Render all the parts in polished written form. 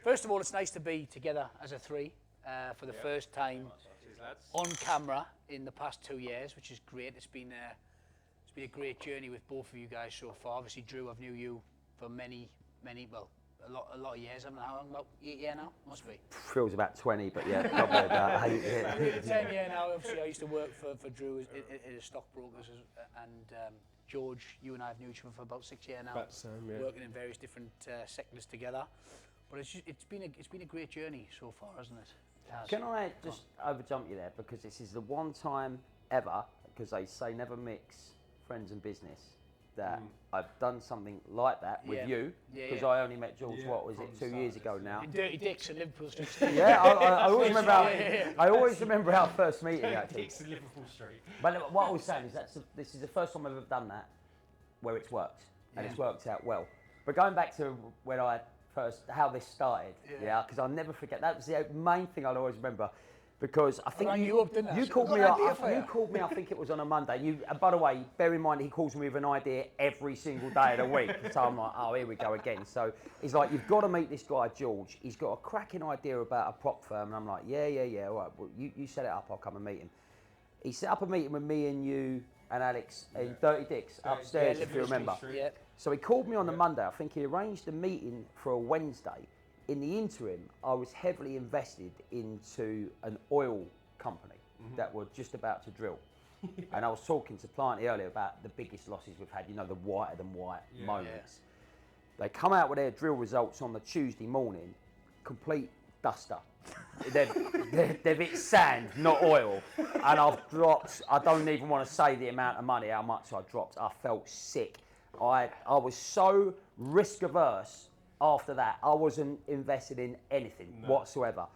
First of all, it's nice to be together as a three for the first time on camera in the past 2 years, which is great. It's been a great journey with both of you guys so far. Obviously, Drew, I've knew you for a lot of years. How long? About 8 years now? Must be. Feels about 20, but yeah, probably about 8 years. 10 years now. Obviously, I used to work for Drew as stockbrokers, and George, you and I have known each other for about 6 years now. About the same, yeah. Working in various different sectors together. But it's been a great journey so far, hasn't it? It has. Can I just overjump you there, because this is the one time ever, because they say never mix friends and business, that I've done something like that with you, because I only met George, what was it, 2 years ago now? In Dirty Dicks in Liverpool Street. Yeah, I always remember I always remember our first meeting actually. Dicks in Liverpool Street. But what I was saying is this is the first time I've ever done that where it's worked, and it's worked out well. But going back to when how this started, because I'll never forget, that was the main thing I'll always remember, because I think you called me up, I think it was on a Monday, and by the way, bear in mind he calls me with an idea every single day of the week, so I'm like, oh, here we go again. So he's like, you've got to meet this guy, George, he's got a cracking idea about a prop firm, and I'm like, yeah, all right, well, you set it up, I'll come and meet him. He set up a meeting with me and you and Alex in Dirty Dicks upstairs, if you remember. Yeah. So he called me on the Monday. I think he arranged a meeting for a Wednesday. In the interim, I was heavily invested into an oil company that were just about to drill. And I was talking to Planty earlier about the biggest losses we've had, the whiter than white moments. They come out with their drill results on the Tuesday morning, complete duster. They've hit sand, not oil. And I've dropped, I don't even want to say the amount of money, how much I dropped. I felt sick. I was so risk averse after that. I wasn't invested in anything whatsoever.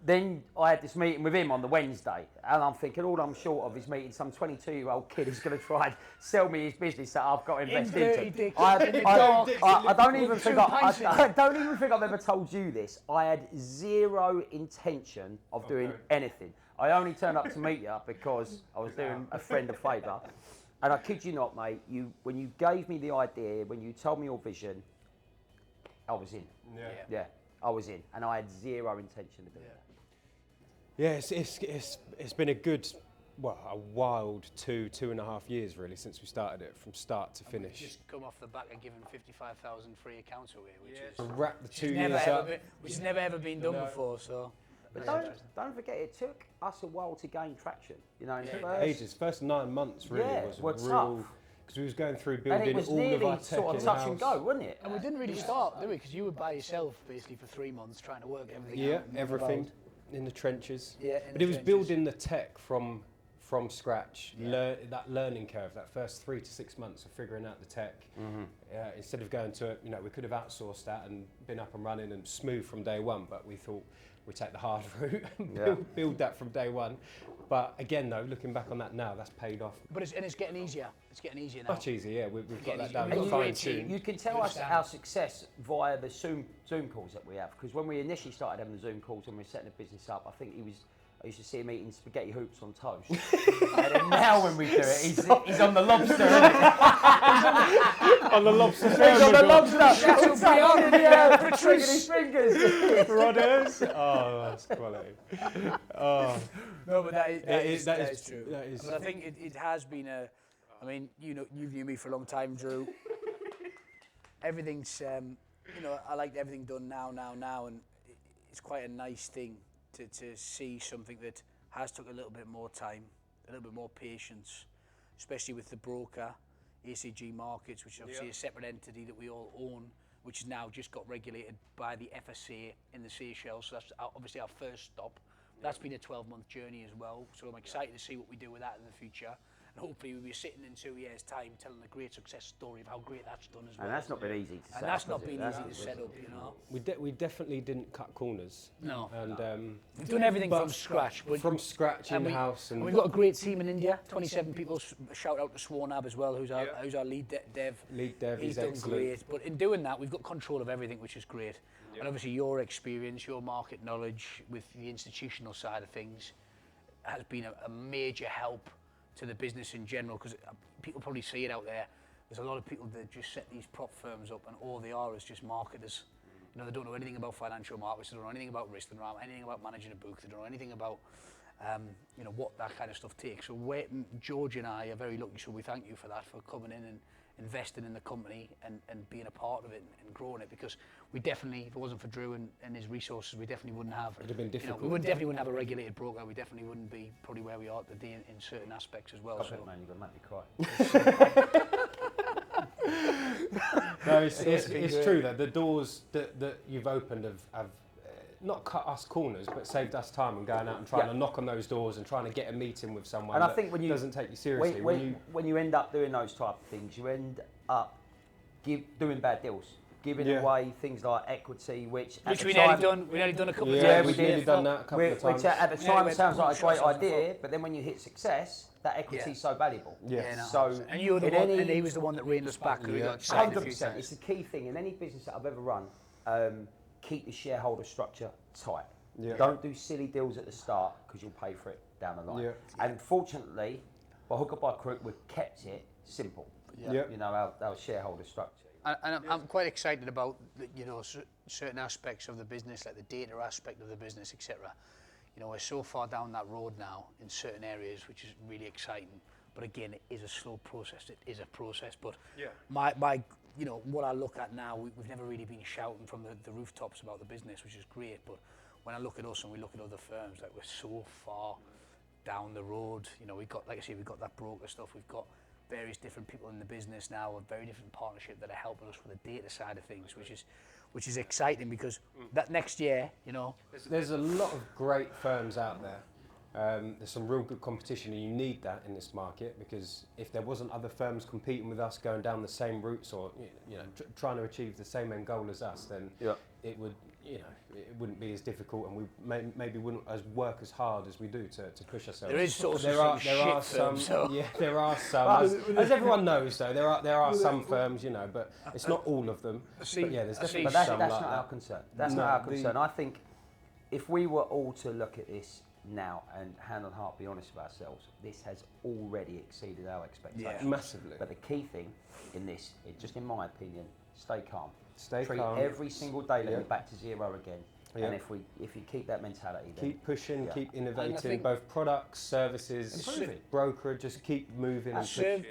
Then I had this meeting with him on the Wednesday, and I'm thinking all I'm short of is meeting some 22-year-old kid who's going to try and sell me his business that I've got to invest into. I don't even think I've ever told you this. I had zero intention of doing anything. I only turned up to meet you because I was doing a friend a favour. And I kid you not, mate, when you gave me the idea, when you told me your vision, I was in. Yeah, I was in. And I had zero intention of doing that. Yeah, it's been a wild 2.5 years really since we started it, from start to finish. Just come off the back of giving 55,000 free accounts away, which is wrap the 2 years up. Which has never ever been done before, so. But don't forget, it took us a while to gain traction. First 9 months really was real, because we was going through building all of our tech sort of touch and go, wasn't it? And we didn't really start, did we? Because you were by yourself basically for 3 months trying to work everything out. Yeah, everything in the trenches. Yeah, but it was building the tech from scratch. That learning curve, that first 3 to 6 months of figuring out the tech. Instead of going to we could have outsourced that and been up and running and smooth from day one, but we thought we'd take the hard route and build that from day one. But again, though, looking back on that now, that's paid off. But it's getting easier. It's getting easier now. Much easier, yeah. We've got that down. You can tell us our success via the Zoom calls that we have. Because when we initially started having the Zoom calls and we were setting the business up, I used to see him eating spaghetti hoops on toast. And then now when we do it, he's on the lobster, isn't he? On the lobster. He's on the lobster. Patrice. His fingers. Brothers. Oh, that's quality. Oh. No, but that is true. That is. But I think it has been you've known me for a long time, Drew. Everything's, I like everything done now, and it's quite a nice thing to see something that has took a little bit more time, a little bit more patience, especially with the broker, ACG Markets, which is obviously a separate entity that we all own, which has now just got regulated by the FSA in the Seychelles. So that's obviously our first stop. That's been a 12-month journey as well. So I'm excited to see what we do with that in the future. And hopefully we'll be sitting in 2 years' time telling a great success story of how great that's done as well. And that's not been easy to set up. And that's not been easy to set up, We definitely didn't cut corners. No. And we've done everything from scratch. From scratch in-house. And we've got a great team in India, 27 people. Shout out to Swarnab as well, who's our lead dev. Lead dev, he's done great. But in doing that, we've got control of everything, which is great. And obviously your experience, your market knowledge with the institutional side of things has been a major help to the business in general, because people probably see it out there. There's a lot of people that just set these prop firms up and all they are is just marketers. You know, they don't know anything about financial markets, they don't know anything about risk, they don't know anything about managing a book, they don't know anything about you know, what that kind of stuff takes. So George and I are very lucky, so we thank you for that, for coming in and investing in the company and being a part of it and growing it, because we definitely, if it wasn't for Drew and his resources, we definitely wouldn't have, It'd have been difficult. you know, definitely wouldn't have a regulated broker, we definitely wouldn't be probably where we are today in certain aspects as well. God, So man, you're gonna make me cry. No, it's true that the doors that you've opened have not cut us corners, but saved us time and going out and trying to knock on those doors and trying to get a meeting with someone And I that think when you doesn't take you seriously. when you end up doing those type of things, you end up doing bad deals, giving Yeah. away things like equity, which at the we time, nearly done a couple of Yeah, times. we've nearly done that a couple of times. which at the Yeah, time we had sounds like a shots great on the idea, but then when you hit success, that equity is so valuable. Yeah. Yeah, no, So and you were the in one, any- and he was the one that reined us back. We Yeah. got excited a few 100%. It's times. the key thing in any business that I've ever run. Keep the shareholder structure tight. Yeah. Don't do silly deals at the start because you'll pay for it down the line. Yeah. And fortunately, by hook or by crook, we've kept it simple. Yeah. You know, our shareholder structure. And I'm quite excited about you know, certain aspects of the business, like the data aspect of the business, etc. You know, we're so far down that road now in certain areas, which is really exciting. But again, it is a slow process. It is a process. But my you know, what I look at now, we've never really been shouting from the rooftops about the business, which is great. But when I look at us and we look at other firms, like we're so far down the road. You know, we've got, like I say, we've got that broker stuff. We've got various different people in the business now, a very different partnership that are helping us with the data side of things, which is exciting, because that next year, you know, There's a lot of great firms out there. There's some real good competition, and you need that in this market, because if there wasn't other firms competing with us, going down the same routes, or you know, trying to achieve the same end goal as us, then it would, you know, it wouldn't be as difficult, and we maybe wouldn't work as hard as we do to push ourselves. there is also There are some some, shit firms, so. yeah, there are some. As everyone knows, though, there are some firms, you know, but it's not all of them. But yeah, there's definitely But that's some not like our that. concern. That's No, not our the- concern. I think if we were all to look at this now and hand on heart be honest with ourselves, this has already exceeded our expectations. Yeah. Massively. But the key thing in this, just in my opinion, stay calm. Stay Treat calm. every single day like Yeah. you're back to zero again. Yeah. And if you keep that mentality, then Keep pushing, Yeah. keep innovating, think- both products, services, Improving. broker, just keep moving and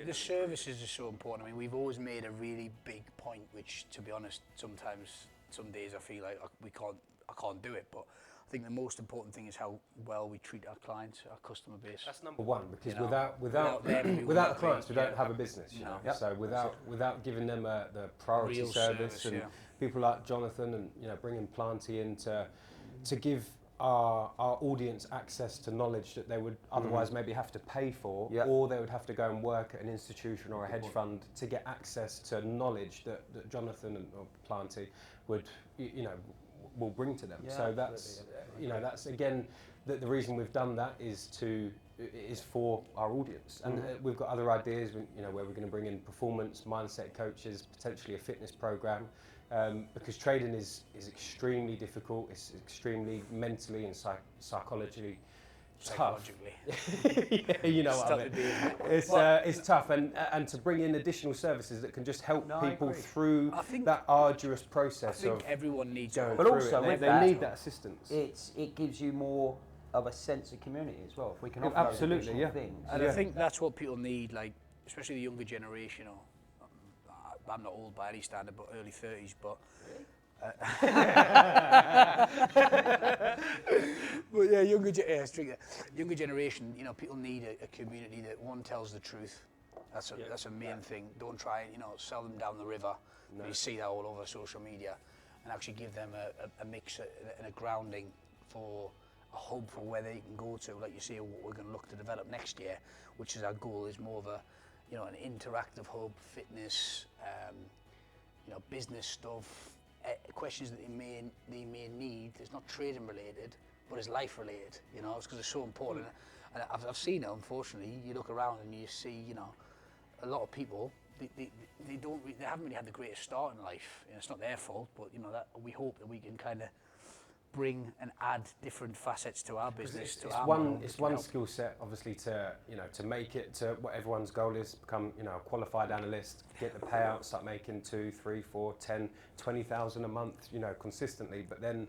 The services are so important. I mean, we've always made a really big point, which, to be honest, sometimes, some days I feel like I can't do it. But I think the most important thing is how well we treat our clients, our customer base. That's number one, because You know, without without them, we without the wouldn't clients, be- we don't yeah. have a business. You No. know? Yep. So without giving them the priority Real service, service, and yeah. people like Jonathan, and you know, bringing Planty in to give our audience access to knowledge that they would otherwise maybe have to pay for, Yep. or they would have to go and work at an institution or a hedge fund to get access to knowledge that Jonathan or Planty would, you know, will bring to them. Yeah, So that's, you know, that's again the reason we've done that is for our audience, and we've got other ideas, you know, where we're going to bring in performance mindset coaches, potentially a fitness program, because trading is extremely difficult. It's extremely mentally and psychologically tough. Psychologically. Yeah, you know what I Stuff mean. to do. It's tough, and to bring in additional services that can just help No, I people agree. through I think- that arduous I process think of everyone needs going to. But through also it. with They that- need that assistance. it gives you more of a sense of community as well. If we can Yeah, offer those absolutely, additional yeah. things. And Yeah. I think that's what people need, like, especially the younger generation. Or I'm not old by any standard, but early 30s. But but yeah, younger generation. You know, people need a community that one tells the truth. That's a main thing. Don't try and, you know, sell them down the river. No. You see that all over social media, and actually give them a mix and a grounding for a hub for where they can go to. Like you say, what we're going to look to develop next year, which is our goal, is more of a, you know, an interactive hub, fitness, you know, business stuff, questions that they may need. It's not trading related, but it's life related. You know, it's because it's so important. And I've seen it. Unfortunately, you look around and you see, you know, a lot of people. They haven't really had the greatest start in life. You know, it's not their fault, but you know that we hope that we can kind of bring and add different facets to our business. It's one skill set, obviously, to to make it to what everyone's goal is, become a qualified analyst, get the payout, start making 2, 3, 4, 10, 20,000 a month, consistently. But then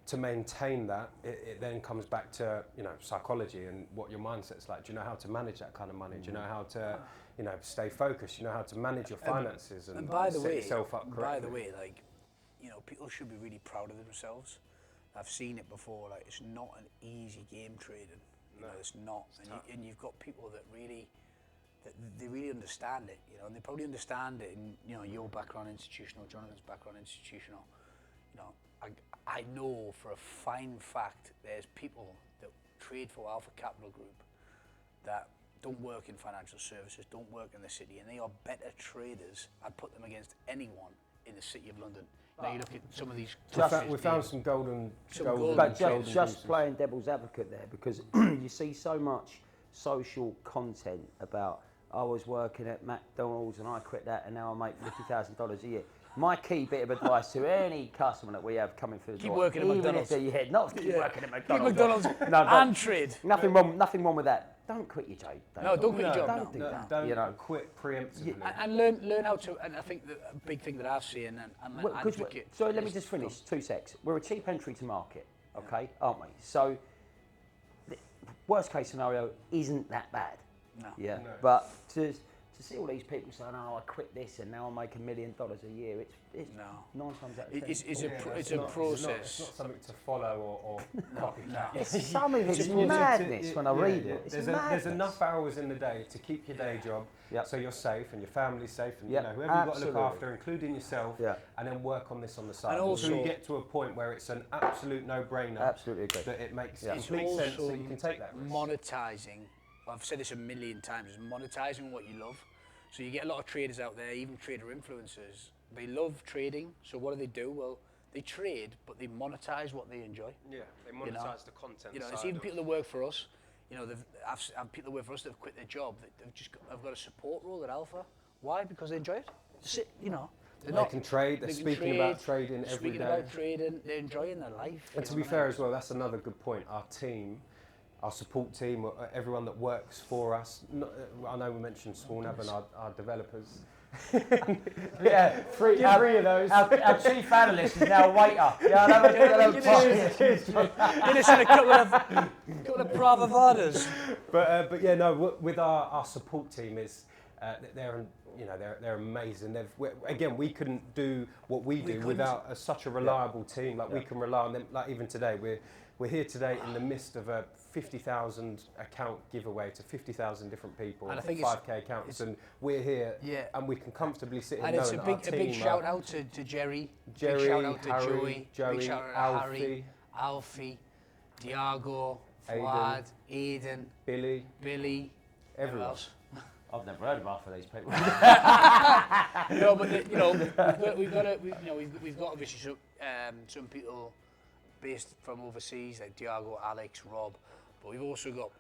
to maintain that, it then comes back to psychology and what your mindset's like. Do you know how to manage that kind of money? Do you know how to stay focused? Do you know how to manage your finances and by the set way, yourself up correctly? by the way, like people should be really proud of themselves. I've seen it before. Like, it's not an easy game trading. It's not. And you've got people that really understand it. And they probably understand it in your background institutional, Jonathan's background institutional. I know for a fine fact there's people that trade for Alpha Capital Group that don't work in financial services, don't work in the city, and they are better traders. I'd put them against anyone in the City of London. Now you look at some of these. We found some golden. But just playing devil's advocate there, because you see so much social content about I was working at McDonald's and I quit that and now I make $50,000 a year. My key bit of advice to any customer that we have coming through the door, keep working at McDonald's. Keep working at McDonald's. Keep McDonald's and trade. Nothing wrong with that. Don't quit your job. Don't quit your job. Don't do that. Don't quit preemptively. And learn how to. And I think that a big thing that I've seen, and I'm an advocate. So let me just finish. 2 secs. We're a cheap entry to market, okay, aren't we? So the worst case scenario isn't that bad. No. Yeah. No. But to see all these people saying, "Oh, I quit this and now I'm making $1 million a year," it's 9 times out of 10. It's a process. It's not something to follow or copycat. Some of it's madness when I read it. There's enough hours in the day to keep your day job, so you're safe and your family's safe, and whoever you've got to look after, including yourself, and then work on this on the side. And also, until you get to a point where it's an absolute no-brainer. Absolutely agree. That it makes sense that you can take that risk. Monetizing. I've said this a million times, is monetizing what you love. So you get a lot of traders out there, even trader influencers. They love trading, so what do? Well, they trade, but they monetize what they enjoy. Yeah, they monetize the content. It's even people that work for us. I've people that work for us that have quit their job. I've got a support role at Alpha. Why? Because they enjoy it. They can trade. They're speaking about trading every day. Speaking about trading, they're enjoying their life. And to be fair as well, that's another good point. Our team. Our support team, everyone that works for us. I know we mentioned Swornab and our developers. Three of those. Our chief analyst is now a waiter. Finish in a couple of bravadas. But with our support team they're amazing. We couldn't do what we do without such a reliable team. We can rely on them. Like even today, we're here today in the midst of a 50,000 account giveaway to 50,000 different people, and I think 5k accounts, and we're here, and we can comfortably sit here. And it's a big shout out to Jerry, big shout out to Harry, Joey, big shout out to Harry, Alfie, Diago, Fuad, Aidan, Billy, everyone else. I've never heard of half of these people. No, but we've got obviously some people based from overseas like Diago, Alex, Rob, but we've also got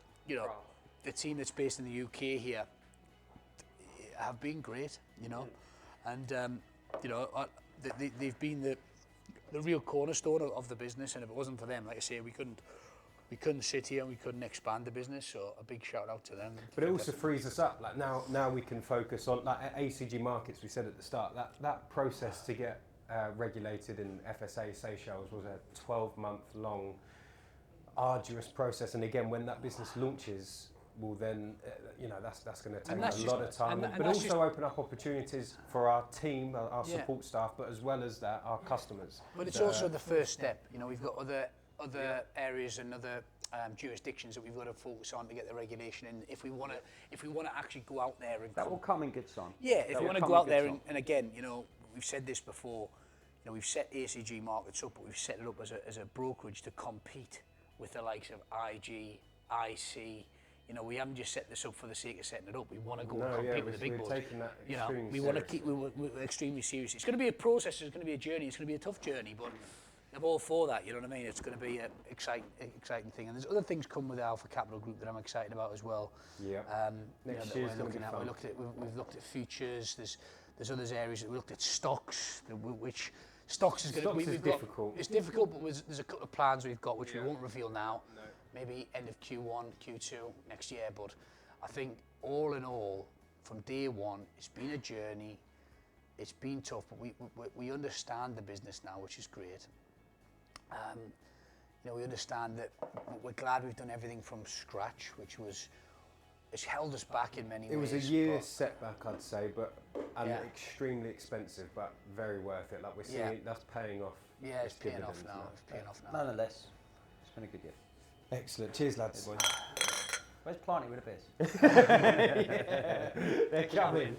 the team that's based in the UK here have been great, and they've been the real cornerstone of the business, and if it wasn't for them, like I say, we couldn't sit here and we couldn't expand the business, so a big shout out to them. But it also frees us up. Like now we can focus on at ACG Markets. We said at the start that process to get regulated in FSA Seychelles was a 12-month long, arduous process. And again, when that business launches, well then that's going to take a lot of time, but also open up opportunities for our team, our support staff, but as well as that, our customers. But it's also the first step. We've got other areas and other jurisdictions that we've got to focus on to get the regulation in. If we want to actually go out there and that will come in good time. Yeah, if we want to go out there and again, we've said this before. We've set ACG Markets up, but we've set it up as a brokerage to compete with the likes of IG, IC. We haven't just set this up for the sake of setting it up. We want to go and compete with the big boys. We want to keep. We're extremely serious. It's going to be a process. It's going to be a journey. It's going to be a tough journey, but I'm all for that. You know what I mean? It's going to be an exciting thing. And there's other things come with the Alpha Capital Group that I'm excited about as well. Yeah. Next year's going to be fun. We've looked at futures. There's other areas that we looked at stocks, which Stocks is going Stocks to is difficult. It's difficult, but there's a couple of plans we've got which Yeah. we won't reveal now. No. Maybe end of Q1, Q2 next year. But I think all in all, from day one, it's been a journey. It's been tough, but we understand the business now, which is great. You know, we understand that we're glad we've done everything from scratch, which was, it's held us back in many ways. It was a year setback, I'd say, and Yeah. extremely expensive, but very worth it. Like we're seeing, Yeah. that's paying off. Yeah, it's paying off dividends now. now. It's paying off now. Nonetheless, it's been a good year. Excellent. Cheers, lads. Where's Planty with the beers? They're coming.